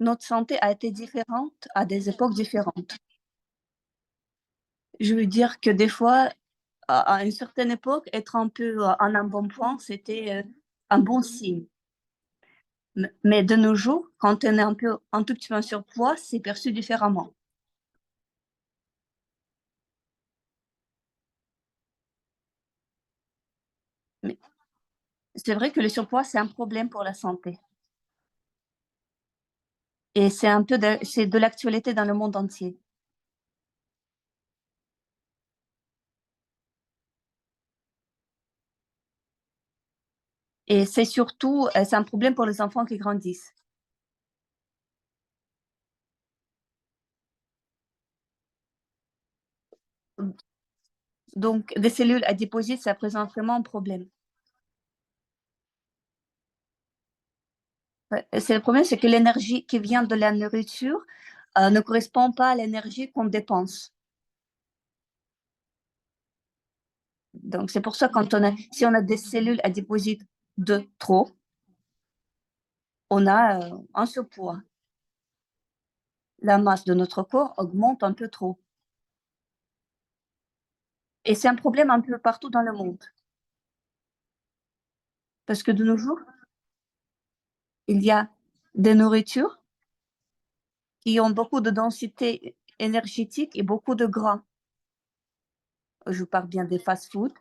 notre santé a été différente à des époques différentes. Je veux dire que des fois, à une certaine époque, être un peu en embonpoint, c'était un bon signe. Mais de nos jours, quand on est un tout petit peu en surpoids, c'est perçu différemment. Mais c'est vrai que le surpoids, c'est un problème pour la santé. Et c'est de l'actualité dans le monde entier. Et c'est surtout, c'est un problème pour les enfants qui grandissent. Donc, des cellules adiposites, ça présente vraiment un problème. Ouais, c'est le problème, c'est que l'énergie qui vient de la nourriture ne correspond pas à l'énergie qu'on dépense. Donc, c'est pour ça si on a des cellules adiposites de trop, on a un surpoids. La masse de notre corps augmente un peu trop. Et c'est un problème un peu partout dans le monde. Parce que de nos jours, il y a des nourritures qui ont beaucoup de densité énergétique et beaucoup de gras. Je parle bien des fast-foods.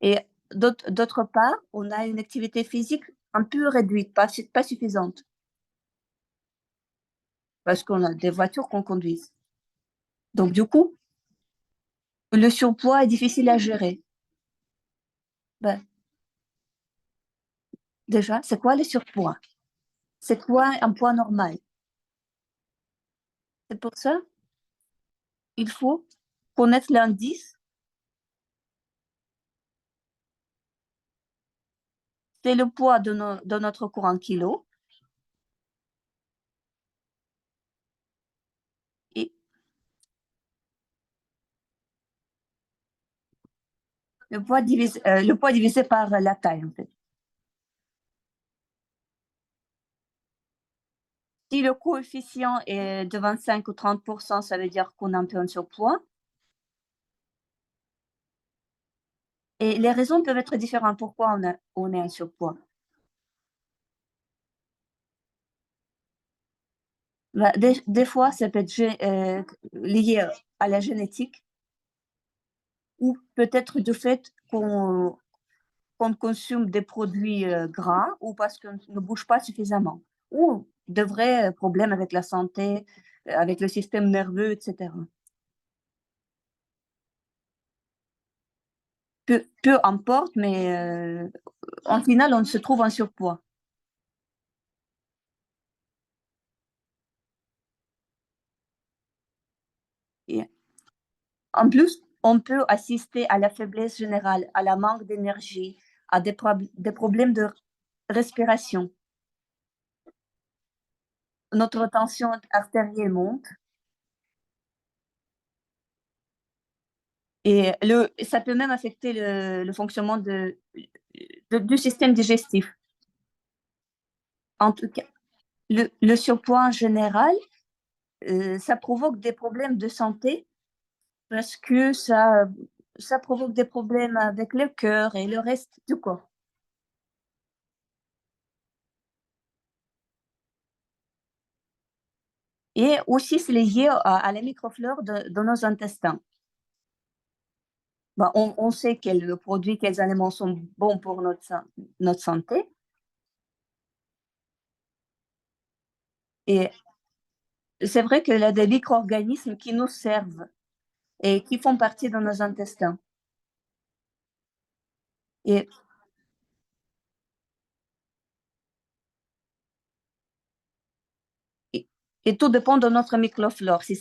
Et d'autre part, on a une activité physique un peu réduite, pas suffisante, parce qu'on a des voitures qu'on conduit. Donc du coup, le surpoids est difficile à gérer. Ben, déjà, c'est quoi le surpoids? C'est quoi un poids normal? C'est pour ça, il faut connaître l'indice, c'est le poids de notre corps en kilos, et le poids divisé par la taille, en fait. Si le coefficient est de 25 ou 30%, ça veut dire qu'on a un peu un surpoids. Et les raisons peuvent être différentes. Pourquoi on est en surpoids? Bah, des fois, ça peut être lié à la génétique ou peut-être du fait qu'on consomme des produits gras ou parce qu'on ne bouge pas suffisamment ou de vrais problèmes avec la santé, avec le système nerveux, etc. Peu importe, mais en final, on se trouve en surpoids. Et en plus, on peut assister à la faiblesse générale, à la manque d'énergie, à des problèmes de respiration. Notre tension artérielle monte et ça peut même affecter le fonctionnement du système digestif. En tout cas, le surpoids en général, ça provoque des problèmes de santé parce que ça provoque des problèmes avec le cœur et le reste du corps. Et aussi, c'est lié à la microflore de nos intestins. Bah, on sait quels produits, quels aliments sont bons pour notre santé. Et c'est vrai qu'il y a des micro-organismes qui nous servent et qui font partie de nos intestins. Et, et, et tout dépend de notre microflore, si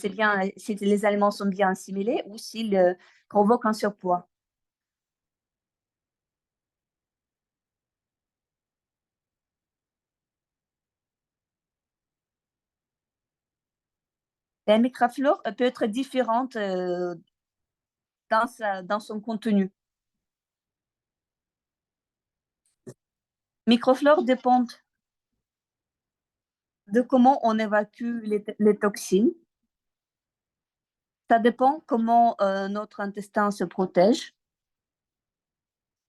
les aliments sont bien assimilés ou s'ils provoquent un surpoids. La microflore peut être différente dans son contenu. Microflore dépend. de comment on évacue les toxines. Ça dépend comment notre intestin se protège.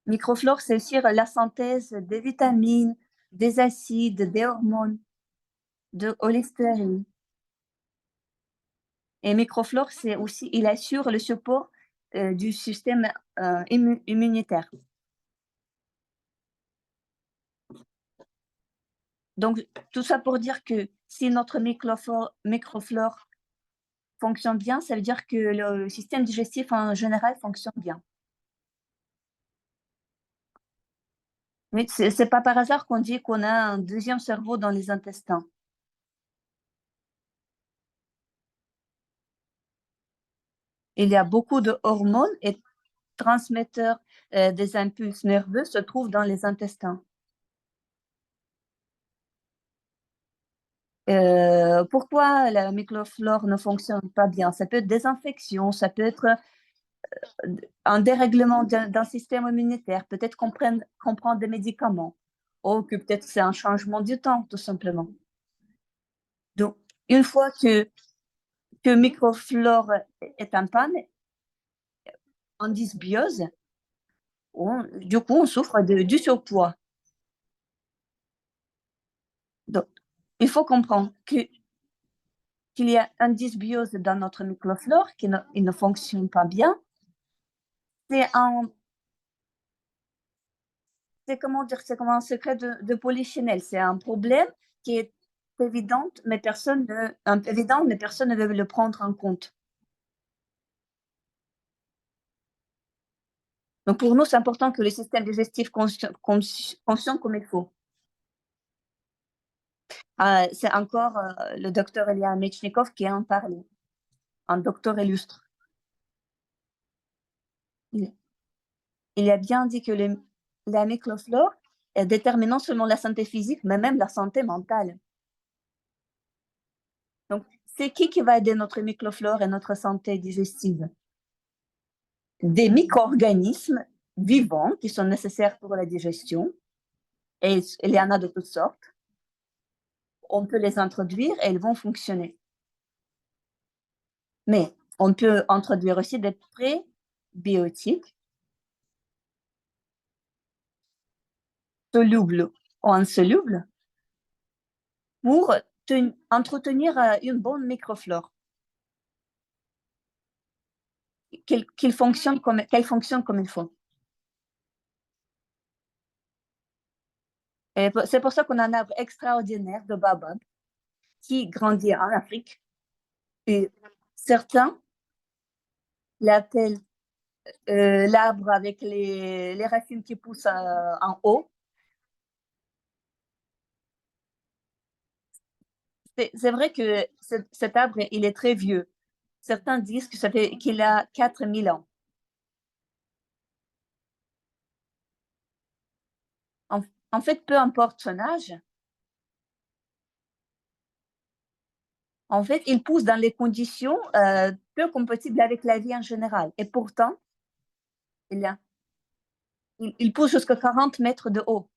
Microflore, c'est aussi la synthèse des vitamines, des acides, des hormones, de cholestérol. Et microflore, c'est aussi, il assure le support du système immunitaire. Donc, tout ça pour dire que si notre microflore fonctionne bien, ça veut dire que le système digestif en général fonctionne bien. Mais c'est pas par hasard qu'on dit qu'on a un deuxième cerveau dans les intestins. Il y a beaucoup de hormones et transmetteurs des impulses nerveux se trouvent dans les intestins. Pourquoi la microflore ne fonctionne pas bien? Ça peut être des infections, ça peut être un dérèglement d'un système immunitaire, peut-être qu'on prend des médicaments, ou que peut-être c'est un changement du temps, tout simplement. Donc, une fois que microflore est en panne, en dysbiose, du coup, on souffre du surpoids. Donc, il faut comprendre qu'il y a une dysbiose dans notre microflore, il ne fonctionne pas bien. C'est comment dire, c'est comme un secret de polichinelle. C'est un problème qui est évident, mais personne ne veut le prendre en compte. Donc pour nous, c'est important que le système digestif fonctionne comme il faut. C'est encore le docteur Elia Mechnikov qui en parle, un docteur illustre. Il a bien dit que la microflore est déterminante selon la santé physique, mais même la santé mentale. Donc, c'est qui va aider notre microflore et notre santé digestive? Des micro-organismes vivants qui sont nécessaires pour la digestion, et il y en a de toutes sortes. On peut les introduire et ils vont fonctionner. Mais on peut introduire aussi des prébiotiques solubles ou insolubles pour entretenir une bonne microflore, qu'elle fonctionne comme il faut. Et c'est pour ça qu'on a un arbre extraordinaire de baobab qui grandit en Afrique. Et certains l'appellent l'arbre avec les racines qui poussent en haut. C'est vrai que cet arbre, il est très vieux. Certains disent qu'il a 4000 ans. En fait, peu importe son âge, en fait, il pousse dans les conditions peu compatibles avec la vie en général. Et pourtant, il pousse jusqu'à 40 mètres de haut.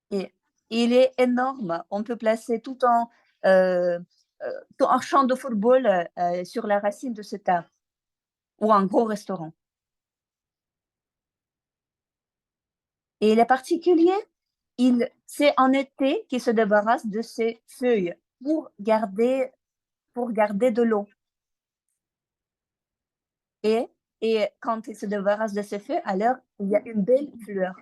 Et il est énorme. On peut placer euh, tout un champ de football sur la racine de cet arbre ou un gros restaurant. Et il est particulier, c'est en été qu'il se débarrasse de ses feuilles pour garder de l'eau. Et, et quand il se débarrasse de ses feuilles, alors il y a une belle fleur.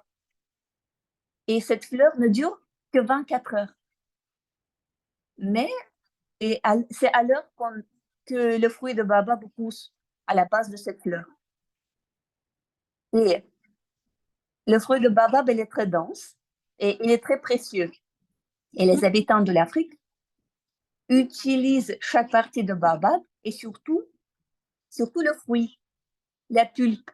Et cette fleur ne dure que 24 heures. Mais c'est alors que le fruit de baobab pousse à la base de cette fleur. Et le fruit de baobab, il est très dense et il est très précieux. Et les habitants de l'Afrique utilisent chaque partie de baobab et surtout le fruit, la pulpe,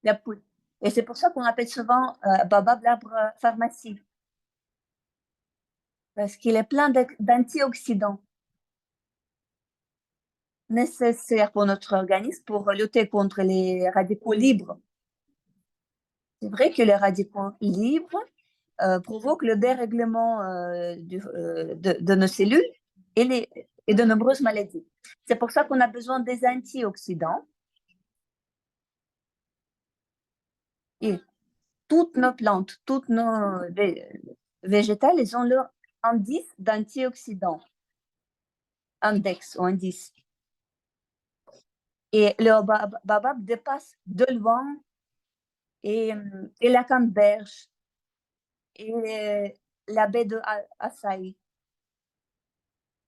la poudre. Et c'est pour ça qu'on appelle souvent baobab l'arbre pharmacie, parce qu'il est plein d'antioxydants nécessaires pour notre organisme pour lutter contre les radicaux libres. C'est vrai que les radicaux libres provoquent le dérèglement de nos cellules et de nombreuses maladies. C'est pour ça qu'on a besoin des antioxydants. Et toutes nos plantes, toutes nos végétales, elles ont leur indice d'antioxydants, index ou indice. Et le baobab dépasse de loin et la canneberge et la baie de açaï.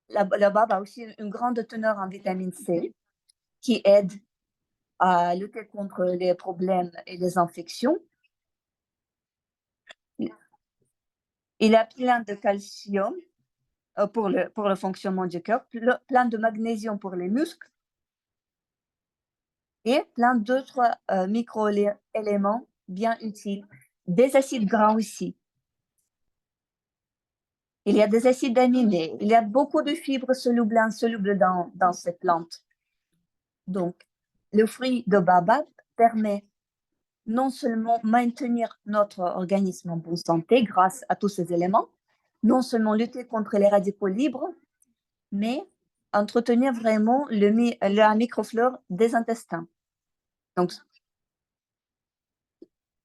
Le baobab a aussi une grande teneur en vitamine C qui aide à lutter contre les problèmes et les infections. Il a plein de calcium pour le fonctionnement du cœur, plein de magnésium pour les muscles et plein d'autres micro-éléments bien utiles. Des acides gras aussi. Il y a des acides aminés. Il y a beaucoup de fibres solubles et insolubles dans ces plantes. Donc, le fruit de baobab permet non seulement maintenir notre organisme en bonne santé grâce à tous ces éléments, non seulement lutter contre les radicaux libres, mais entretenir vraiment la microflore des intestins. Donc,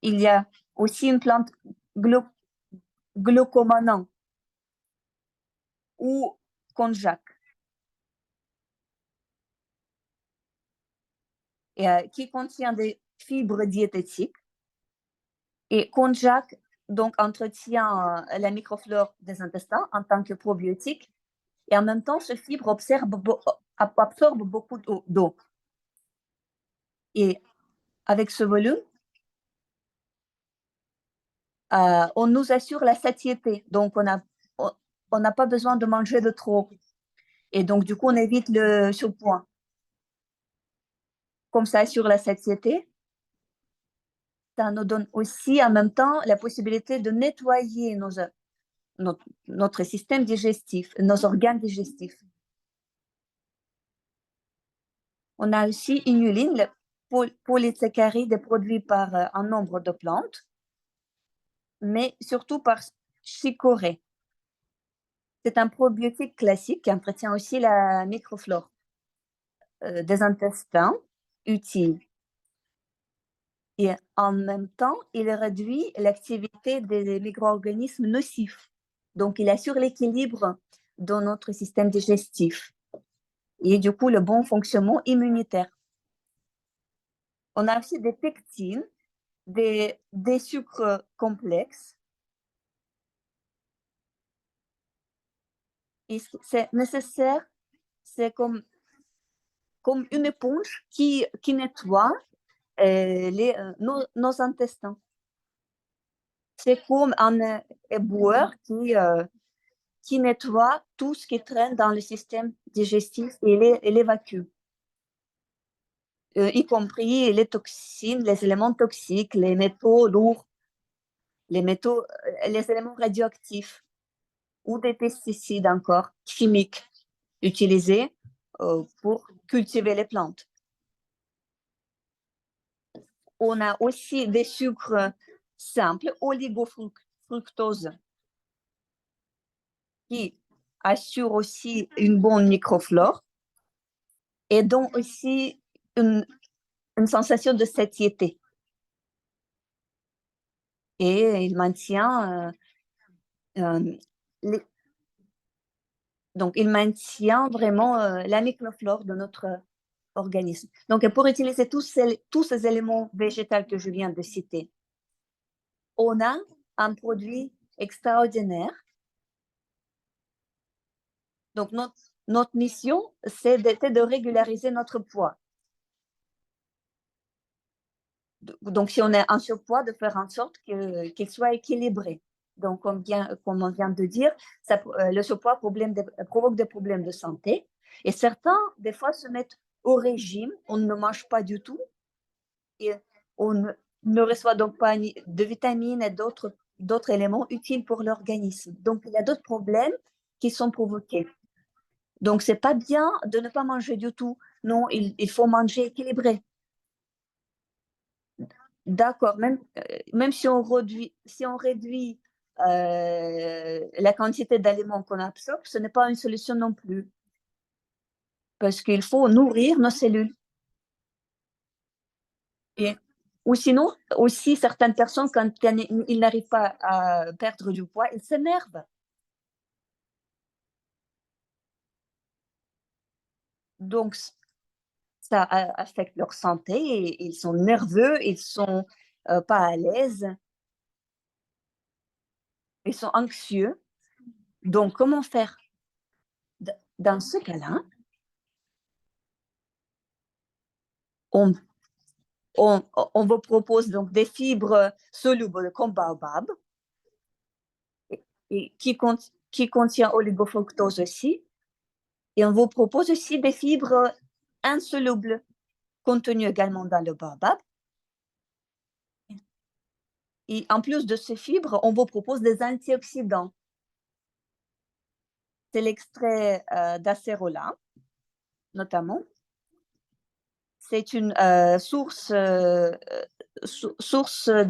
il y a aussi une plante glucomannan ou konjac qui contient des fibres diététiques. Et konjac donc entretient la microflore des intestins en tant que probiotique. Et en même temps, ce fibre absorbe beaucoup d'eau. Et avec ce volume, on nous assure la satiété. Donc, on n'a pas besoin de manger de trop. Et donc, du coup, on évite le surpoids. Comme ça assure la satiété, ça nous donne aussi en même temps la possibilité de nettoyer notre système digestif, nos organes digestifs. On a aussi inuline, le polysaccharide produit par un nombre de plantes, mais surtout par chicorée. C'est un probiotique classique qui entretient aussi la microflore des intestins, utile. Et en même temps, il réduit l'activité des micro-organismes nocifs. Donc, il assure l'équilibre dans notre système digestif et du coup le bon fonctionnement immunitaire. On a aussi des pectines, des sucres complexes. Et c'est nécessaire, c'est comme une éponge qui nettoie nos intestins. C'est comme un éboueur qui nettoie tout ce qui traîne dans le système digestif et l'évacue, y compris les toxines, les éléments toxiques, les métaux lourds, les éléments radioactifs ou des pesticides encore chimiques utilisés pour cultiver les plantes. On a aussi des sucres simples, oligofructose, qui assurent aussi une bonne microflore et dont aussi une sensation de satiété. Et il maintient donc il maintient vraiment la microflore de notre organisme. Donc pour utiliser tous ces éléments végétaux que je viens de citer, on a un produit extraordinaire. Donc notre mission, c'était de régulariser notre poids. Donc si on est en surpoids, de faire en sorte qu'il soit équilibré. Donc comme on vient de dire, le surpoids provoque des problèmes de santé. Et certains, des fois, se mettent au régime, on ne mange pas du tout et on ne reçoit donc pas de vitamines et d'autres éléments utiles pour l'organisme. Donc, il y a d'autres problèmes qui sont provoqués. Donc, ce n'est pas bien de ne pas manger du tout. Non, il faut manger équilibré. d'accord, même si on réduit la quantité d'aliments qu'on absorbe, ce n'est pas une solution non plus, parce qu'il faut nourrir nos cellules. Et ou sinon, aussi certaines personnes quand ils n'arrivent pas à perdre du poids, ils s'énervent. Donc ça affecte leur santé et ils sont nerveux, ils sont, pas à l'aise, ils sont anxieux. Donc comment faire? Dans ce cas-là, on on vous propose donc des fibres solubles comme baobab et qui contient oligofructose aussi et on vous propose aussi des fibres insolubles contenues également dans le baobab et en plus de ces fibres, on vous propose des antioxydants. C'est l'extrait, d'acérola notamment. C'est une, source de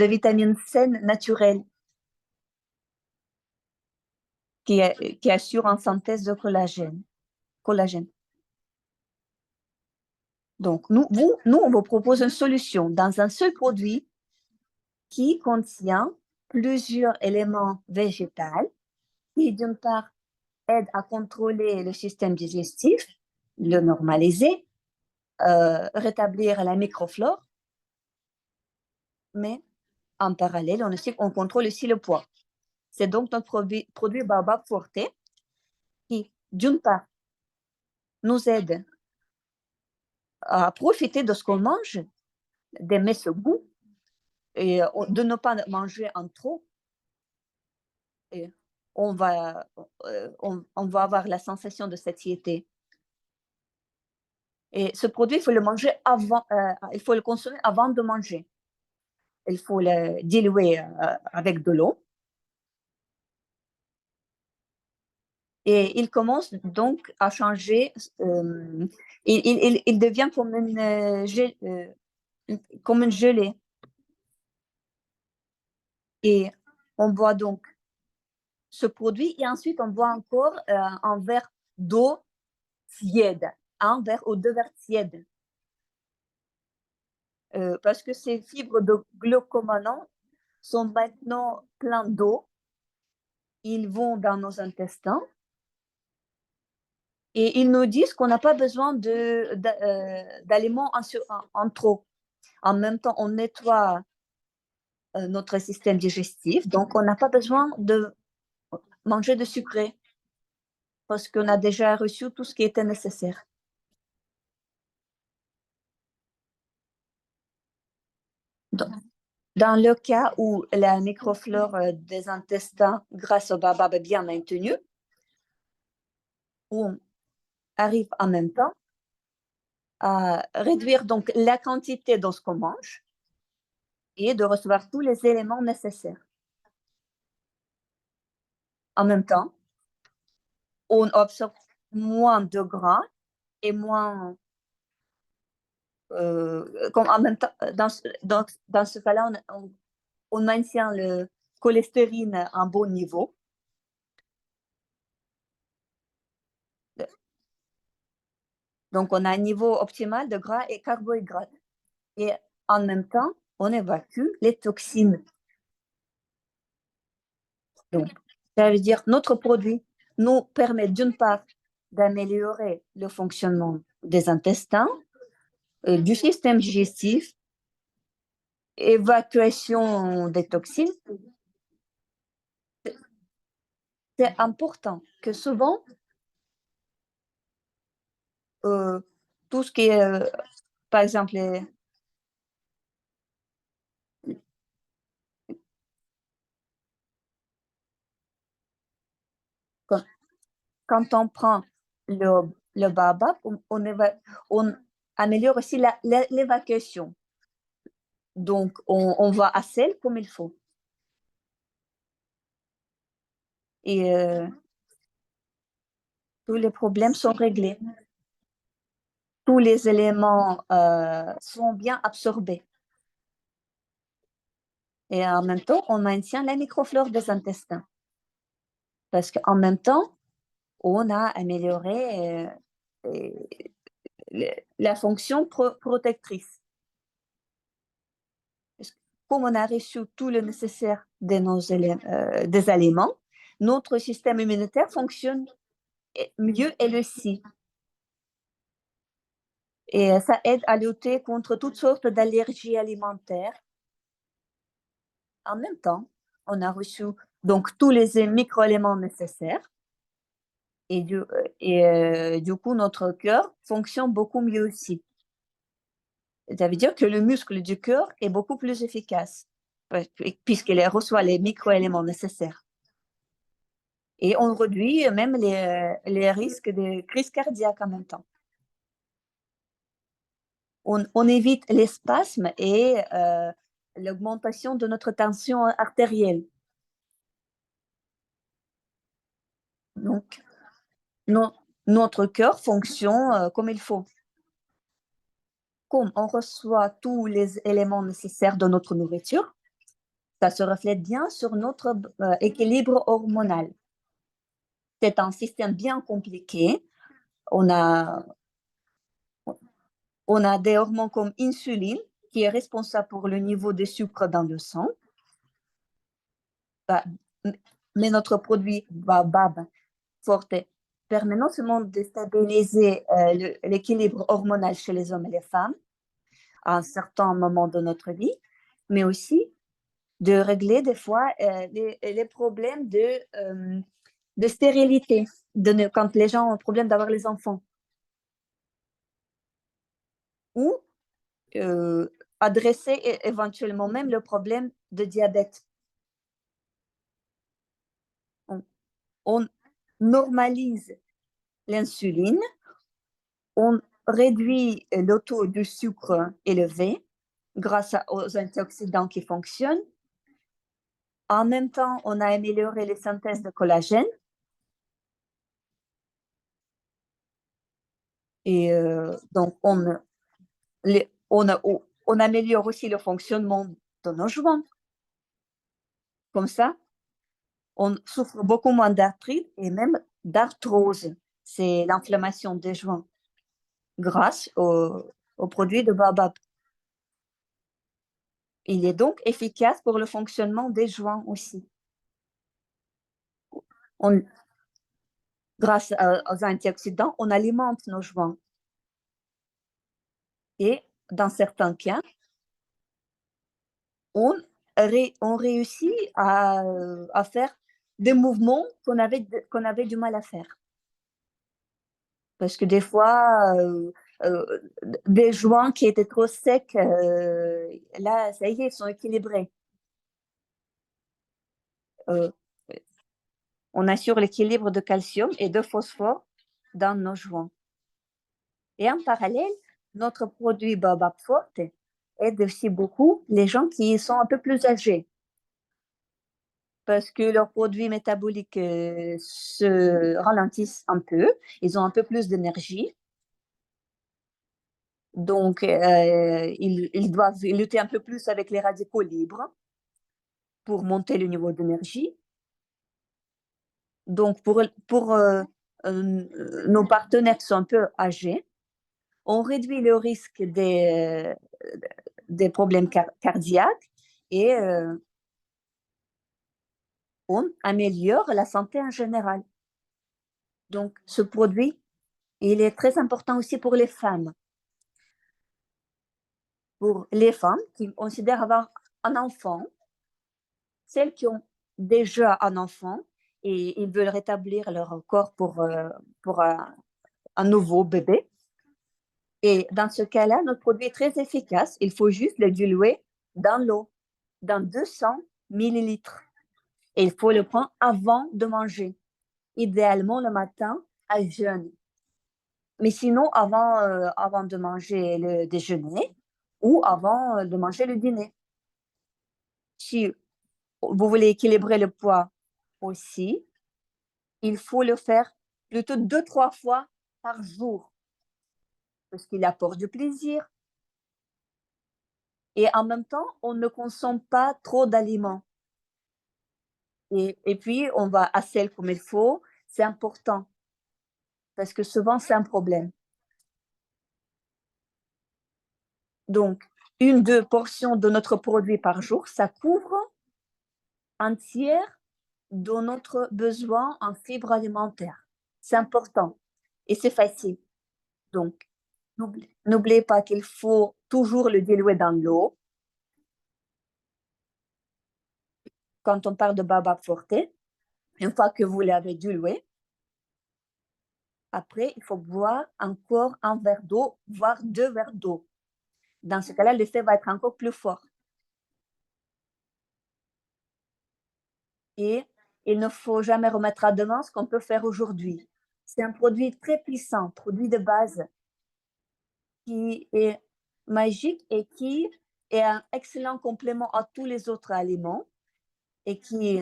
vitamine C naturelle qui assure une synthèse de collagène. Donc nous, on vous propose une solution dans un seul produit qui contient plusieurs éléments végétaux qui, d'une part, aident à contrôler le système digestif, le normaliser, rétablir la microflore, mais en parallèle, on contrôle aussi le poids. C'est donc notre produit Baobab Forte qui, d'une part, nous aide à profiter de ce qu'on mange, d'aimer ce goût et de ne pas manger en trop. Et on va, on va avoir la sensation de satiété. Et ce produit, il faut le manger avant, il faut le consommer avant de manger. Il faut le diluer avec de l'eau. Et il commence donc à changer. Il devient comme une gelée. Et on boit donc ce produit et ensuite on boit encore un verre d'eau tiède, un verre ou deux verres tièdes. Parce que ces fibres de glucomannan sont maintenant pleins d'eau, ils vont dans nos intestins et ils nous disent qu'on n'a pas besoin d'aliments en trop. En même temps, on nettoie notre système digestif, donc on n'a pas besoin de manger de sucré parce qu'on a déjà reçu tout ce qui était nécessaire. Donc, dans le cas où la microflore des intestins grâce au baobab est bien maintenue, on arrive en même temps à réduire donc la quantité de ce qu'on mange et de recevoir tous les éléments nécessaires. En même temps, on absorbe moins de gras et moins. Comme en même temps, dans ce cas-là, on maintient le cholestérol à un bon niveau. Donc, on a un niveau optimal de gras et carbohydrates. Et en même temps, on évacue les toxines. Donc, ça veut dire notre produit nous permet d'une part d'améliorer le fonctionnement des intestins, du système digestif, évacuation des toxines. C'est important que souvent, euh, tout ce qui est, par exemple, quand, quand on prend le baobab, on améliore aussi l'évacuation. Donc, on va à sel comme il faut. Et tous les problèmes sont réglés. Tous les éléments sont bien absorbés. et en même temps, on maintient la microflore des intestins. Parce qu'en même temps, on a amélioré la fonction protectrice. Comme on a reçu tout le nécessaire des aliments, notre système immunitaire fonctionne mieux elle aussi. Et ça aide à lutter contre toutes sortes d'allergies alimentaires. En même temps, on a reçu donc tous les microéléments nécessaires et du coup, notre cœur fonctionne beaucoup mieux aussi. Ça veut dire que le muscle du cœur est beaucoup plus efficace puisqu'il reçoit les microéléments nécessaires. Et on réduit même les risques de crise cardiaque en même temps. On évite les spasmes et l'augmentation de notre tension artérielle. Donc, notre cœur fonctionne comme il faut. Comme on reçoit tous les éléments nécessaires de notre nourriture, ça se reflète bien sur notre équilibre hormonal. C'est un système bien compliqué. On a des hormones comme insuline, qui est responsable pour le niveau de sucre dans le sang. Mais notre produit Baobab Forte permet non seulement de stabiliser l'équilibre hormonal chez les hommes et les femmes à un certain moment de notre vie, mais aussi de régler des fois les problèmes de stérilité, quand les gens ont un problème d'avoir les enfants. Ou adresser éventuellement même le problème de diabète. On normalise l'insuline, on réduit le taux de sucre élevé grâce aux antioxydants qui fonctionnent. En même temps, on a amélioré les synthèses de collagène. Et donc, on améliore aussi le fonctionnement de nos joints. Comme ça, on souffre beaucoup moins d'arthrite et même d'arthrose. C'est l'inflammation des joints grâce aux produits de Baobab. Il est donc efficace pour le fonctionnement des joints aussi. Grâce aux antioxydants, on alimente nos joints. Et dans certains cas, on réussit à faire des mouvements qu'on avait du mal à faire. Parce que des fois, des joints qui étaient trop secs, là, ça y est, ils sont équilibrés. On assure l'équilibre de calcium et de phosphore dans nos joints. Et en parallèle, notre produit Baobab Forte aide aussi beaucoup les gens qui sont un peu plus âgés parce que leurs produits métaboliques se ralentissent un peu, ils ont un peu plus d'énergie. Donc, ils doivent lutter un peu plus avec les radicaux libres pour monter le niveau d'énergie. Donc, pour nos partenaires qui sont un peu âgés, on réduit le risque des problèmes cardiaques et on améliore la santé en général. Donc, ce produit, il est très important aussi pour les femmes. Pour les femmes qui considèrent avoir un enfant, celles qui ont déjà un enfant et ils veulent rétablir leur corps pour un nouveau bébé. Et dans ce cas-là, notre produit est très efficace. Il faut juste le diluer dans l'eau, dans 200 millilitres. Et il faut le prendre avant de manger, idéalement le matin à jeûne. Mais sinon, avant de manger le déjeuner ou avant de manger le dîner. Si vous voulez équilibrer le poids aussi, il faut le faire plutôt 2-3 fois par jour parce qu'il apporte du plaisir. et en même temps, on ne consomme pas trop d'aliments et puis on va à sel comme il faut, c'est important parce que souvent c'est un problème. Donc 1-2 portions de notre produit par jour, ça couvre un tiers de notre besoin en fibres alimentaires. C'est important et c'est facile. Donc n'oubliez pas qu'il faut toujours le diluer dans l'eau. Quand on parle de Baobab Forte, une fois que vous l'avez dilué, après, il faut boire encore un verre d'eau, voire 2 verres d'eau. Dans ce cas-là, l'effet va être encore plus fort. Et il ne faut jamais remettre à demain ce qu'on peut faire aujourd'hui. C'est un produit très puissant, produit de base, qui est magique et qui est un excellent complément à tous les autres aliments et qui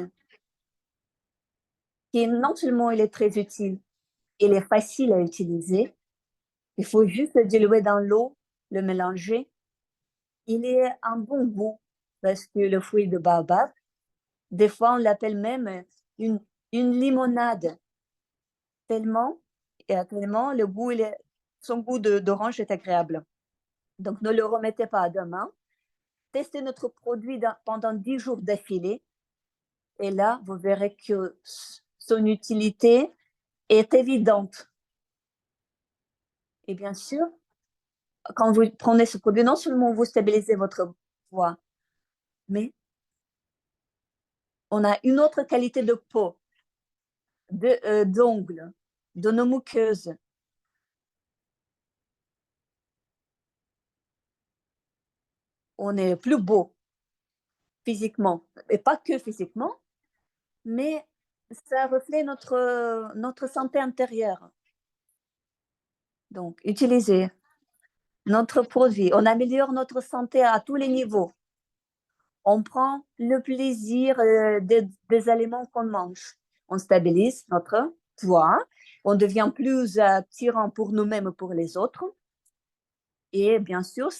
non seulement il est très utile, il est facile à utiliser, il faut juste le diluer dans l'eau, le mélanger. Il est un bon goût parce que le fruit de baobab, des fois on l'appelle même une, une limonade, tellement, tellement le goût, son goût d'orange est agréable. Donc ne le remettez pas à demain. Testez notre produit pendant 10 jours d'affilée et là, vous verrez que son utilité est évidente. Et bien sûr, quand vous prenez ce produit, non seulement vous stabilisez votre poids, mais on a une autre qualité de peau, d'ongles, de nos muqueuses. On est plus beau physiquement, et pas que physiquement, mais ça reflète notre santé intérieure. Donc, utilisez notre produit. On améliore notre santé à tous les niveaux. On prend le plaisir des aliments qu'on mange. On stabilise notre poids. On devient plus attirant pour nous-mêmes et pour les autres. Et bien sûr,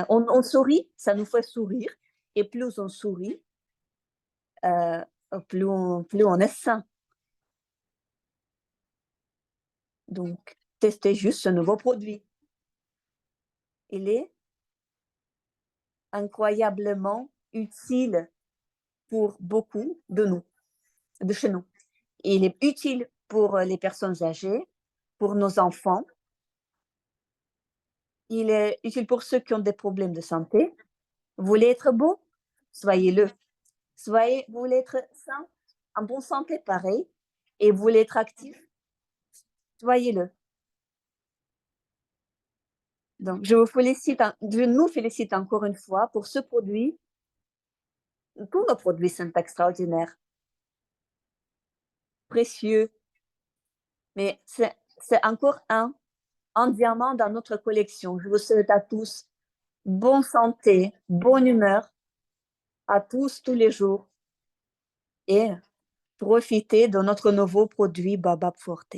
on sourit, ça nous fait sourire. Et plus on sourit, euh, plus on est sain. Donc, testez juste ce nouveau produit. Il est incroyablement utile pour beaucoup de nous, de chez nous. Il est utile pour les personnes âgées, pour nos enfants. Il est utile pour ceux qui ont des problèmes de santé. Vous voulez être beau? Soyez-le. Vous voulez être sain, en bonne santé, pareil. Et vous voulez être actif? Soyez-le. Donc, je nous félicite encore une fois pour ce produit. Tous nos produits sont extraordinaires, précieux, mais c'est encore un diamant dans notre collection. Je vous souhaite à tous bonne santé, bonne humeur, à tous les jours et profitez de notre nouveau produit Baobab Forte.